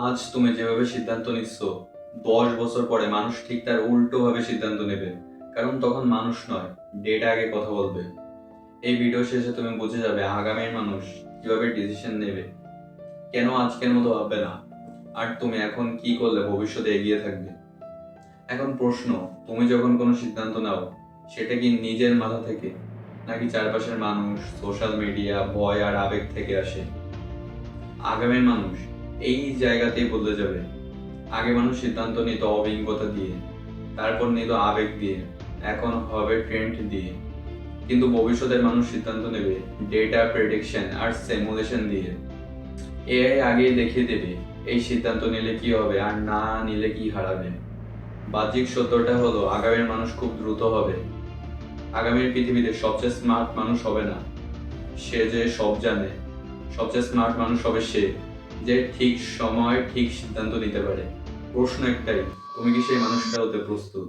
আজ তুমি যেভাবে সিদ্ধান্ত নিচ্ছ, 10 বছর পরে মানুষ ঠিক তার উল্টো ভাবে সিদ্ধান্ত নেবে। কারণ তখন মানুষ নয়, ডেটা আগে কথা বলবে। এই ভিডিও শেষে তুমি বুঝে যাবে আগামীর মানুষ কিভাবে ডিসিশন নেবে, কেন আজকের মতো ভাববে না, আর তুমি এখন কি করলে ভবিষ্যতে এগিয়ে থাকবে। এখন প্রশ্ন, তুমি যখন কোনো সিদ্ধান্ত নাও, সেটা কি নিজের মাথা থেকে, নাকি চারপাশের মানুষ, সোশ্যাল মিডিয়া, ভয় আর আবেগ থেকে আসে? আগামীর মানুষ এই জায়গাতেই বদলে যাবে। আগে মানুষ সিদ্ধান্ত নিত অভিজ্ঞতা দিয়ে, তারপর নিত আবেগ দিয়ে, এখন হবে ট্রেন্ড দিয়ে। কিন্তু ভবিষ্যতের মানুষ সিদ্ধান্ত নেবে ডেটা, প্রেডিকশন আর সিমুলেশন দিয়ে। এআই আগেই দেখিয়ে দেবে এই সিদ্ধান্ত নিলে কি হবে আর না নিলে কি হারাবে। বাহ্যিক সত্যটা হলো আগামীর মানুষ খুব দ্রুত হবে। আগামীর পৃথিবীতে সবচেয়ে স্মার্ট মানুষ হবে না সে যে সব জানে, সবচেয়ে স্মার্ট মানুষ হবে সে যে ঠিক সময় ঠিক সিদ্ধান্ত নিতে পারে। প্রশ্ন একটাই, তুমি কি সেই মানুষটা হতে প্রস্তুত?